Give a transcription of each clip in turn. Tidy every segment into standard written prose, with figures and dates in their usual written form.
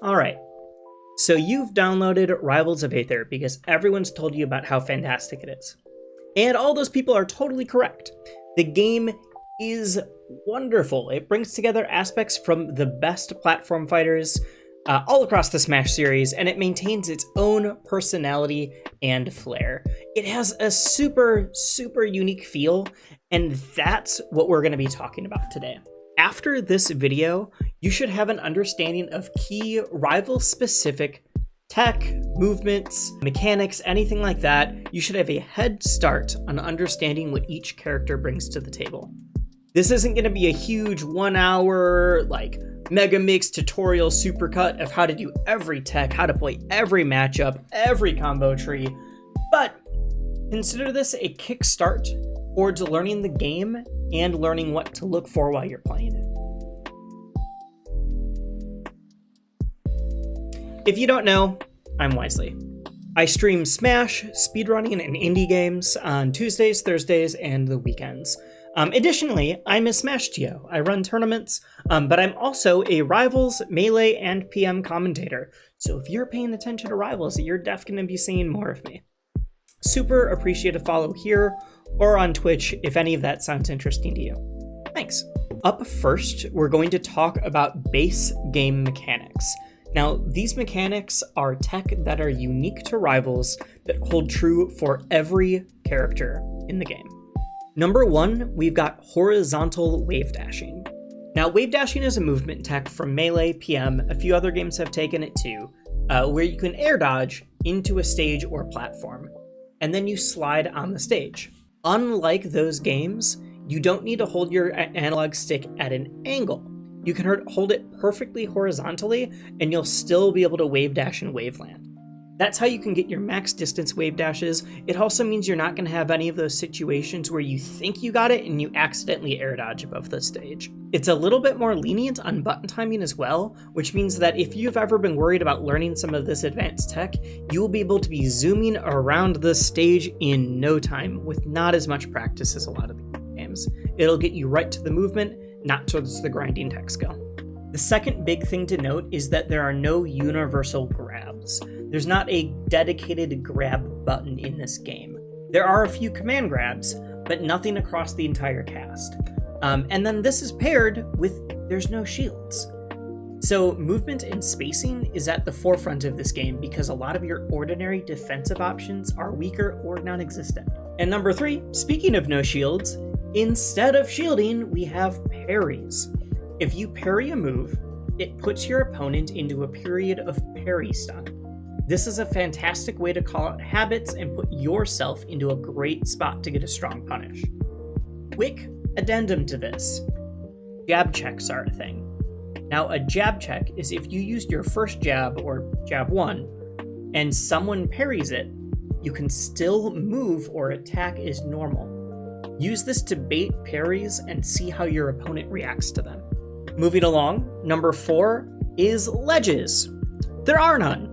All right, so you've downloaded Rivals of Aether because everyone's told you about how fantastic it is. And all those people are totally correct. The game is wonderful. It brings together aspects from the best platform fighters all across the Smash series, and it maintains its own personality and flair. It has a super, super unique feel, and that's what we're going to be talking about today. After this video, you should have an understanding of key rival-specific tech, movements, mechanics, anything like that. You should have a head start on understanding what each character brings to the table. This isn't going to be a huge 1 hour, mega mix tutorial supercut of how to do every tech, how to play every matchup, every combo tree, but consider this a kickstart towards learning the game and learning what to look for while you're playing it. If you don't know, I'm Wisely. I stream Smash, speedrunning, and indie games on Tuesdays, Thursdays, and the weekends. Additionally, I'm a Smash TO. I run tournaments, but I'm also a Rivals, Melee, and PM commentator. So if you're paying attention to Rivals, you're definitely going to be seeing more of me. Super appreciate a follow here or on Twitch if any of that sounds interesting to you. Thanks. Up first, we're going to talk about base game mechanics. Now, these mechanics are tech that are unique to Rivals that hold true for every character in the game. Number one, we've got horizontal wave dashing. Now, wave dashing is a movement tech from Melee, PM, a few other games have taken it too, where you can air dodge into a stage or platform, and then you slide on the stage. Unlike those games, you don't need to hold your analog stick at an angle. You can hold it perfectly horizontally, and you'll still be able to wave dash in Waveland. That's how you can get your max distance wave dashes. It also means you're not going to have any of those situations where you think you got it and you accidentally air dodge above the stage. It's a little bit more lenient on button timing as well, which means that if you've ever been worried about learning some of this advanced tech, you will be able to be zooming around the stage in no time with not as much practice as a lot of the games. It'll get you right to the movement, not towards the grinding tech skill. The second big thing to note is that there are no universal grabs. There's not a dedicated grab button in this game. There are a few command grabs, but nothing across the entire cast. And then this is paired with there's no shields. So movement and spacing is at the forefront of this game because a lot of your ordinary defensive options are weaker or non-existent. And number three, speaking of no shields, instead of shielding, we have parries. If you parry a move, it puts your opponent into a period of parry stun. This is a fantastic way to call out habits and put yourself into a great spot to get a strong punish. Quick addendum to this, jab checks are a thing. Now, a jab check is if you used your first jab, or jab 1, and someone parries it, you can still move or attack as normal. Use this to bait parries and see how your opponent reacts to them. Moving along, number 4 is ledges. There are none.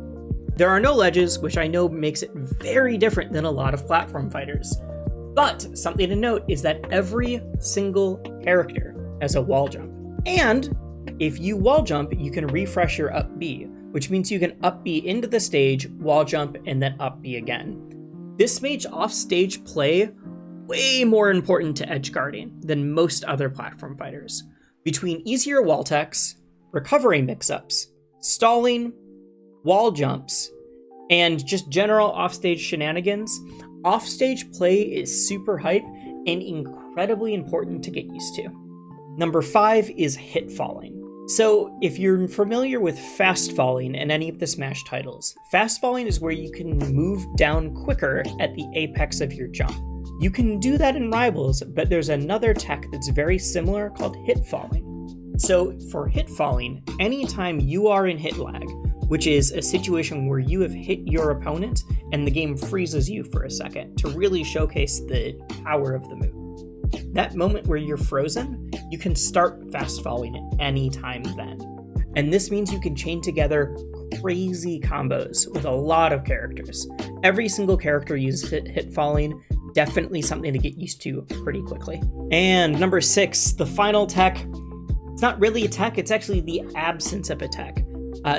There are no ledges, which I know makes it very different than a lot of platform fighters. But something to note is that every single character has a wall jump. And if you wall jump, you can refresh your up B, which means you can up B into the stage, wall jump, and then up B again. This makes off-stage play way more important to edge guarding than most other platform fighters. Between easier wall techs, recovery mix-ups, stalling, wall jumps, and just general offstage shenanigans, offstage play is super hype and incredibly important to get used to. Number 5 is hit falling. So if you're familiar with fast falling in any of the Smash titles, fast falling is where you can move down quicker at the apex of your jump. You can do that in Rivals, but there's another tech that's very similar called hit falling. So for hit falling, anytime you are in hit lag, which is a situation where you have hit your opponent and the game freezes you for a second to really showcase the power of the move. That moment where you're frozen, you can start fast falling at any time then. And this means you can chain together crazy combos with a lot of characters. Every single character uses hit falling, definitely something to get used to pretty quickly. And number 6, the final tech. It's not really a tech, it's actually the absence of a tech.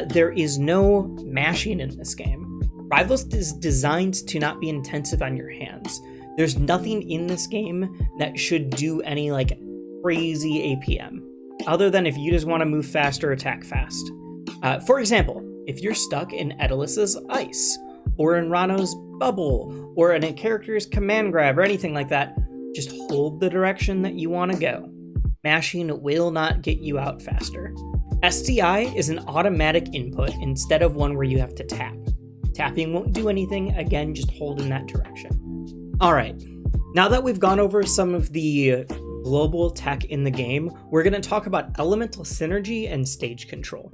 There is no mashing in this game. Rivals is designed to not be intensive on your hands. There's nothing in this game that should do any like crazy APM, other than if you just want to move fast or attack fast. For example, if you're stuck in Edelis's ice, or in Rano's bubble, or in a character's command grab, or anything like that, just hold the direction that you want to go. Mashing will not get you out faster. SDI is an automatic input instead of one where you have to tap. Tapping won't do anything, again, just hold in that direction. Alright, now that we've gone over some of the global tech in the game, we're going to talk about elemental synergy and stage control.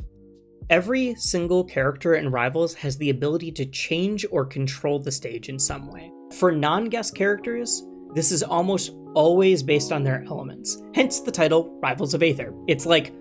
Every single character in Rivals has the ability to change or control the stage in some way. For non-guest characters, this is almost always based on their elements, hence the title Rivals of Aether. It's like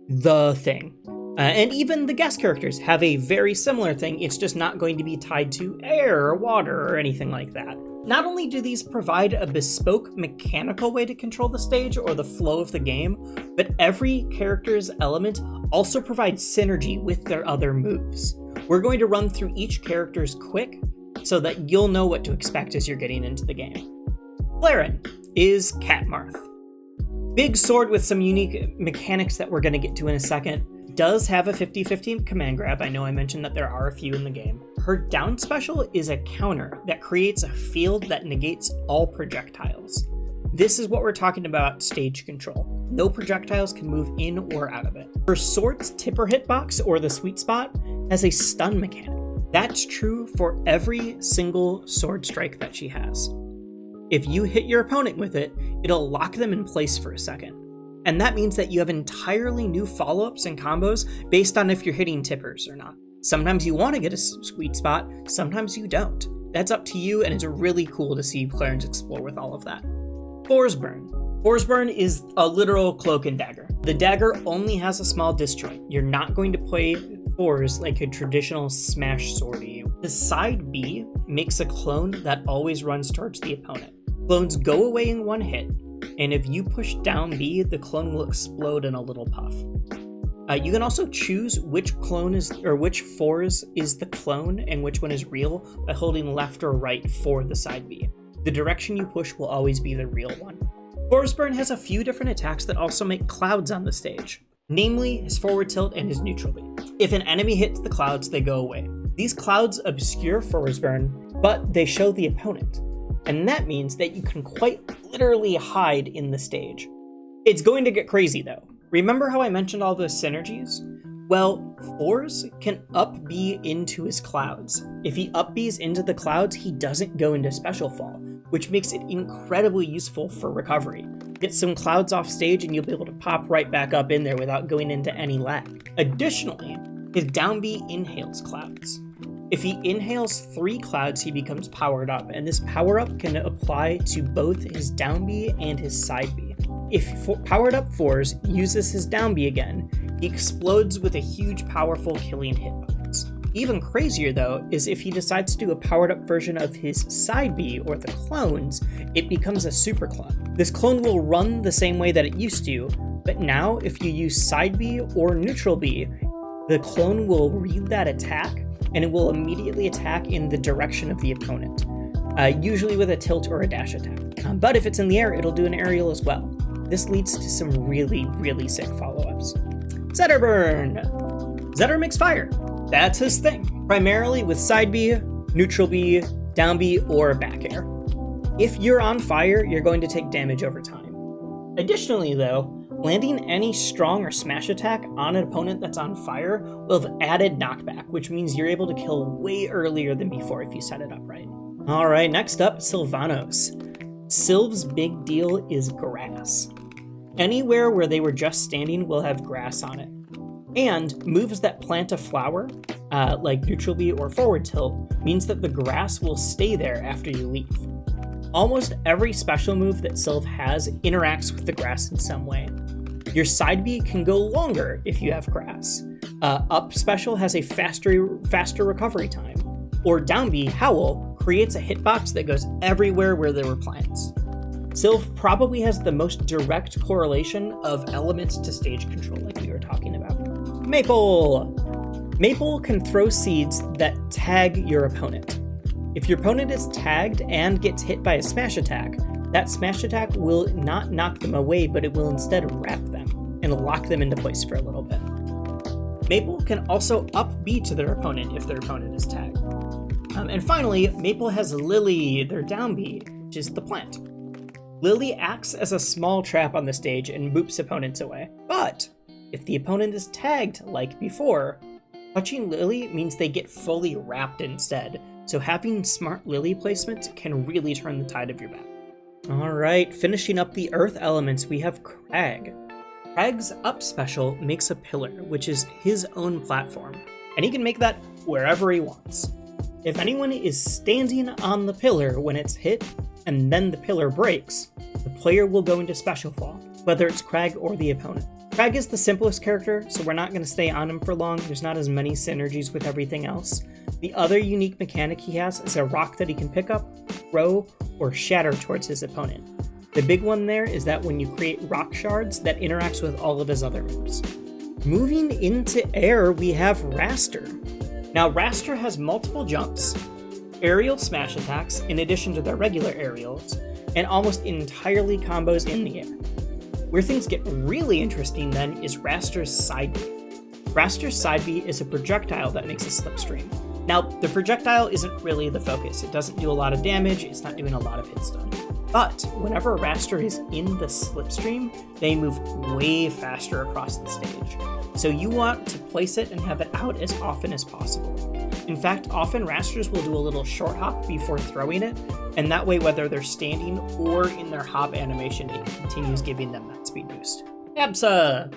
the thing. And even the guest characters have a very similar thing, it's just not going to be tied to air or water or anything like that. Not only do these provide a bespoke mechanical way to control the stage or the flow of the game, but every character's element also provides synergy with their other moves. We're going to run through each character's quick so that you'll know what to expect as you're getting into the game. Flaren is Catmarth. Big sword with some unique mechanics that we're going to get to in a second. Does have a 50-50 command grab. I know I mentioned that there are a few in the game. Her down special is a counter that creates a field that negates all projectiles. This is what we're talking about stage control. No projectiles can move in or out of it. Her sword's tipper hitbox, or the sweet spot, has a stun mechanic. That's true for every single sword strike that she has. If you hit your opponent with it, it'll lock them in place for a second. And that means that you have entirely new follow-ups and combos based on if you're hitting tippers or not. Sometimes you want to get a sweet spot, sometimes you don't. That's up to you, and it's really cool to see Clarence explore with all of that. Forsburn. Forsburn is a literal cloak and dagger. The dagger only has a small disjoint. You're not going to play Fors like a traditional smash swordy. The side B makes a clone that always runs towards the opponent. Clones go away in one hit, and if you push down B, the clone will explode in a little puff. You can also choose which clone is, or which Fors is the clone and which one is real by holding left or right for the side B. The direction you push will always be the real one. Forsburn has a few different attacks that also make clouds on the stage, namely his forward tilt and his neutral B. If an enemy hits the clouds, they go away. These clouds obscure Forsburn, but they show the opponent. And that means that you can quite literally hide in the stage. It's going to get crazy though. Remember how I mentioned all those synergies? Well, Fors can up B into his clouds. If he up B's into the clouds, he doesn't go into special fall, which makes it incredibly useful for recovery. Get some clouds off stage and you'll be able to pop right back up in there without going into any lag. Additionally, his down B inhales clouds. If he inhales 3 clouds, he becomes powered up, and this power up can apply to both his down B and his side B. If powered up Fors uses his down B again, he explodes with a huge, powerful killing hitbox. Even crazier though is if he decides to do a powered up version of his side B or the clones, it becomes a super clone. This clone will run the same way that it used to, but now if you use side B or neutral B, the clone will read that attack and it will immediately attack in the direction of the opponent, usually with a tilt or a dash attack. But if it's in the air, it'll do an aerial as well. This leads to some really, really sick follow-ups. Zetterburn! Zetter makes fire. That's his thing. Primarily with side B, neutral B, down B, or back air. If you're on fire, you're going to take damage over time. Additionally though, landing any strong or smash attack on an opponent that's on fire will have added knockback, which means you're able to kill way earlier than before if you set it up right. Alright, next up, Sylvanos. Sylv's big deal is grass. Anywhere where they were just standing will have grass on it. And moves that plant a flower, like neutral B or forward tilt, means that the grass will stay there after you leave. Almost every special move that Sylv has interacts with the grass in some way. Your side B can go longer if you have grass. Up special has a faster recovery time. Or down B, Howl, creates a hitbox that goes everywhere where there were plants. Sylv probably has the most direct correlation of elements to stage control like we were talking about. Maple! Maple can throw seeds that tag your opponent. If your opponent is tagged and gets hit by a smash attack, that smash attack will not knock them away, but it will instead wrap them and lock them into place for a little bit. Maple can also up B to their opponent if their opponent is tagged. And finally, Maple has Lily, their down B, which is the plant. Lily acts as a small trap on the stage and boops opponents away. But if the opponent is tagged like before, touching Lily means they get fully wrapped instead. So having smart Lily placement can really turn the tide of your battle. Alright, finishing up the earth elements, we have Crag. Crag's up special makes a pillar, which is his own platform, and he can make that wherever he wants. If anyone is standing on the pillar when it's hit, and then the pillar breaks, the player will go into special fall, whether it's Crag or the opponent. Crag is the simplest character, so we're not going to stay on him for long. There's not as many synergies with everything else. The other unique mechanic he has is a rock that he can pick up, throw, or shatter towards his opponent. The big one there is that when you create rock shards, that interacts with all of his other moves. Moving into air, we have Raster. Now, Raster has multiple jumps, aerial smash attacks in addition to their regular aerials, and almost entirely combos in the air. Where things get really interesting then is Raster's side B. Raster's side B is a projectile that makes a slipstream. Now, the projectile isn't really the focus. It doesn't do a lot of damage, it's not doing a lot of hit stun. But whenever Raster is in the slipstream, they move way faster across the stage. So you want to place it and have it out as often as possible. In fact, often Rasters will do a little short hop before throwing it, and that way whether they're standing or in their hop animation, it continues giving them that speed boost. Absa!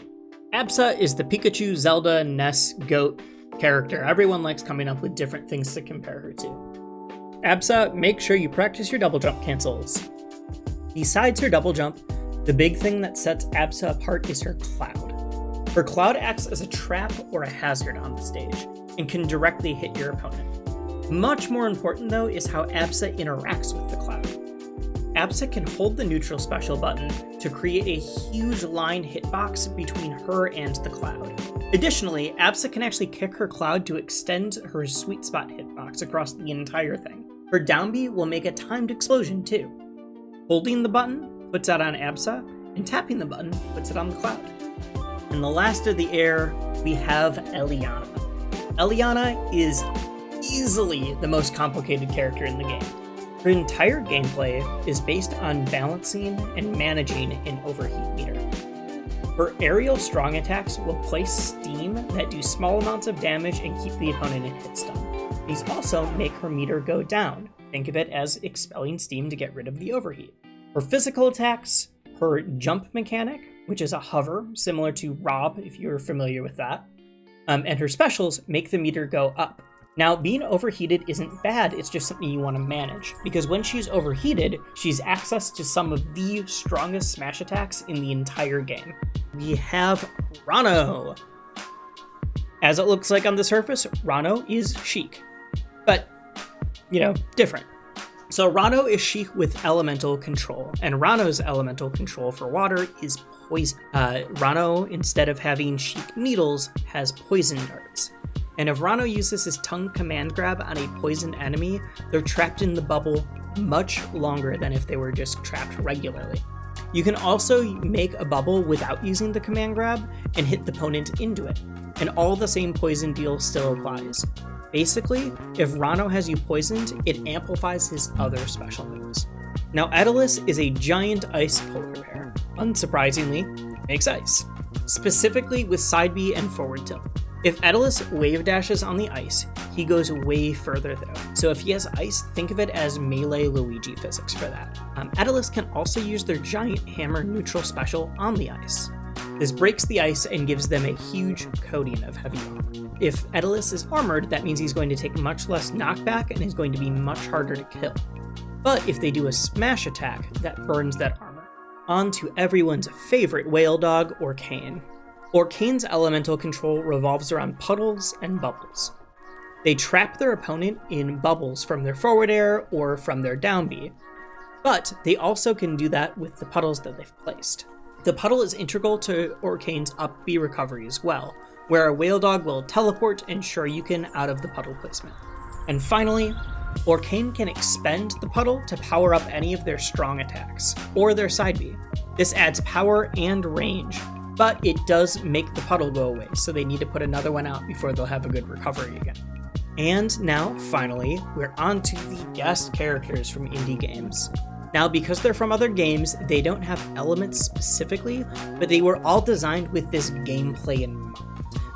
Absa is the Pikachu, Zelda, Ness, Goat character. Everyone likes coming up with different things to compare her to. Absa, make sure you practice your double jump cancels. Besides her double jump, the big thing that sets Absa apart is her cloud. Her cloud acts as a trap or a hazard on the stage, and can directly hit your opponent. Much more important though is how Absa interacts with the cloud. Absa can hold the neutral special button to create a huge line hitbox between her and the cloud. Additionally, Absa can actually kick her cloud to extend her sweet spot hitbox across the entire thing. Her down B will make a timed explosion too. Holding the button puts that on Absa, and tapping the button puts it on the cloud. And the last of the air, we have Eliana. Eliana is easily the most complicated character in the game. Her entire gameplay is based on balancing and managing an overheat meter. Her aerial strong attacks will place steam that do small amounts of damage and keep the opponent in hit stun. These also make her meter go down. Think of it as expelling steam to get rid of the overheat. Her physical attacks, her jump mechanic, which is a hover, similar to Rob if you're familiar with that, and her specials make the meter go up. Now, being overheated isn't bad, it's just something you want to manage, because when she's overheated, she's access to some of the strongest smash attacks in the entire game. We have Rano. As it looks like on the surface, Rano is Sheik, but, different. So Rano is Sheik with elemental control, and Rano's elemental control for water is poison. Rano, instead of having Sheik needles, has poison darts. And if Rano uses his tongue command grab on a poisoned enemy, they're trapped in the bubble much longer than if they were just trapped regularly. You can also make a bubble without using the command grab and hit the opponent into it, and all the same poison deal still applies. Basically, if Rano has you poisoned, it amplifies his other special moves. Now, Aetalus is a giant ice polar bear. Unsurprisingly, it makes ice, specifically with side B and forward tilt. If Aetalus wave dashes on the ice, he goes way further though. So if he has ice, think of it as melee Luigi physics for that. Aetalus can also use their giant hammer neutral special on the ice. This breaks the ice and gives them a huge coating of heavy armor. If Aetalus is armored, that means he's going to take much less knockback and is going to be much harder to kill. But if they do a smash attack, that burns that armor. On to everyone's favorite whale dog, Orcane. Orcane's elemental control revolves around puddles and bubbles. They trap their opponent in bubbles from their forward air or from their down B, but they also can do that with the puddles that they've placed. The puddle is integral to Orcane's up B recovery as well, where a whale dog will teleport and Shoryuken out of the puddle placement. And finally, Orcane can expend the puddle to power up any of their strong attacks, or their side B. This adds power and range, but it does make the puddle go away, so they need to put another one out before they'll have a good recovery again. And now, finally, we're on to the guest characters from indie games. Now, because they're from other games, they don't have elements specifically, but they were all designed with this gameplay in mind.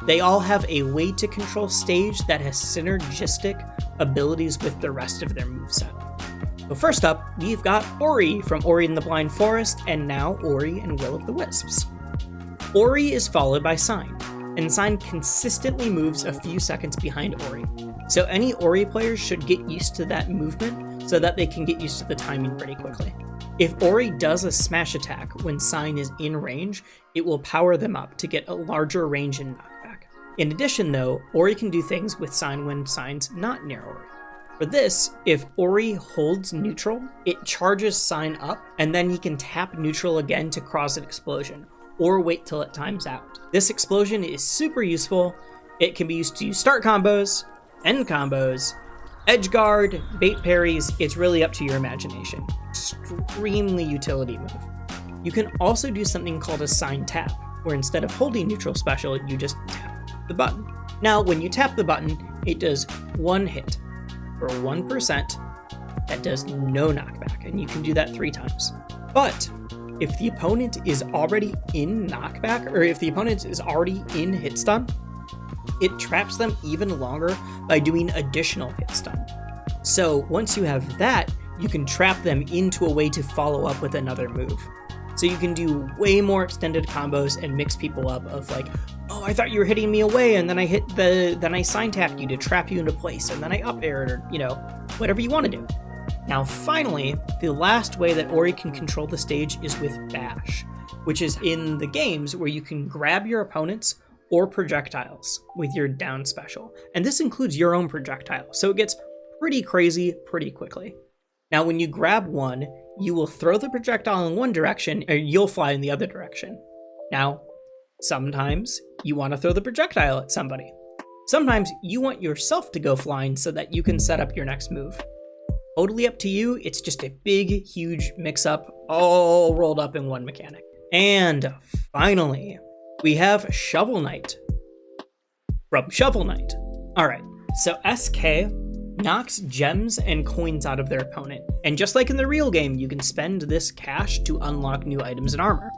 They all have a way to control stage that has synergistic abilities with the rest of their moveset. So first up, we've got Ori from Ori and the Blind Forest, and now Ori and Will of the Wisps. Ori is followed by Sign, and Sign consistently moves a few seconds behind Ori. So any Ori players should get used to that movement so that they can get used to the timing pretty quickly. If Ori does a smash attack when Sign is in range, it will power them up to get a larger range and knockback. In addition though, Ori can do things with Sign when Sign's not near Ori. For this, if Ori holds neutral, it charges Sign up, and then he can tap neutral again to cause an explosion, or wait till it times out. This explosion is super useful. It can be used to start combos, end combos, edge guard, bait parries. It's really up to your imagination. Extremely utility move. You can also do something called a Sign tap, where instead of holding neutral special, you just tap the button. Now, when you tap the button, it does one hit for 1% that does no knockback, and you can do that 3 times. But if the opponent is already in knockback, or if the opponent is already in hit stun, it traps them even longer by doing additional hit stun. So once you have that, you can trap them into a way to follow up with another move. So you can do way more extended combos and mix people up of like, oh, I thought you were hitting me away, and then I sign tapped you to trap you into place, and then I up aired, or whatever you want to do. Now finally, the last way that Ori can control the stage is with Bash, which is in the games where you can grab your opponents or projectiles with your down special. And this includes your own projectile, so it gets pretty crazy pretty quickly. Now when you grab one, you will throw the projectile in one direction, or you'll fly in the other direction. Now, sometimes you want to throw the projectile at somebody. Sometimes you want yourself to go flying so that you can set up your next move. Totally up to you. It's just a big, huge mix-up, all rolled up in one mechanic. And finally, we have Shovel Knight from Shovel Knight. All right, so SK knocks gems and coins out of their opponent. And just like in the real game, you can spend this cash to unlock new items and armor.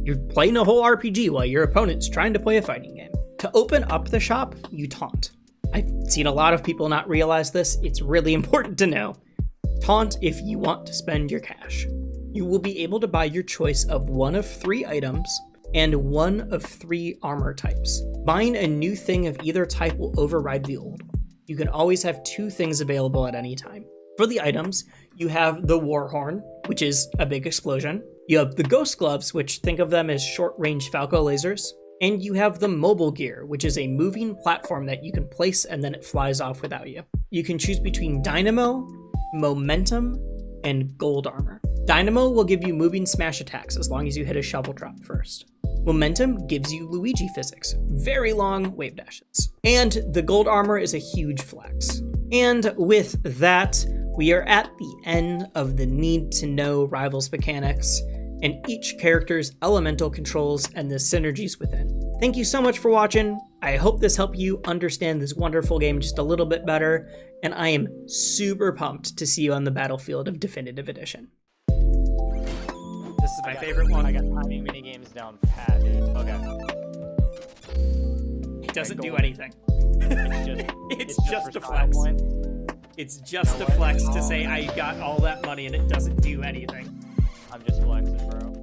You're playing a whole RPG while your opponent's trying to play a fighting game. To open up the shop, you taunt. I've seen a lot of people not realize this. It's really important to know. Taunt if you want to spend your cash. You will be able to buy your choice of one of 3 items and one of 3 armor types. Buying a new thing of either type will override the old. You can always have 2 things available at any time. For the items, you have the Warhorn, which is a big explosion. You have the Ghost Gloves, which think of them as short-range Falco lasers. And you have the Mobile Gear, which is a moving platform that you can place and then it flies off without you. You can choose between Dynamo, Momentum, and Gold Armor. Dynamo will give you moving smash attacks as long as you hit a shovel drop first. Momentum gives you Luigi physics, very long wave dashes. And the Gold Armor is a huge flex. And with that, we are at the end of the need to know Rivals mechanics and each character's elemental controls and the synergies within. Thank you so much for watching. I hope this helped you understand this wonderful game just a little bit better, and I am super pumped to see you on the battlefield of Definitive Edition. This is my favorite one. I got timing mini games down pat, dude. Okay. It doesn't do anything. It's just a flex. It's just a flex to say I got all that money and it doesn't do anything. I'm just flexing, bro.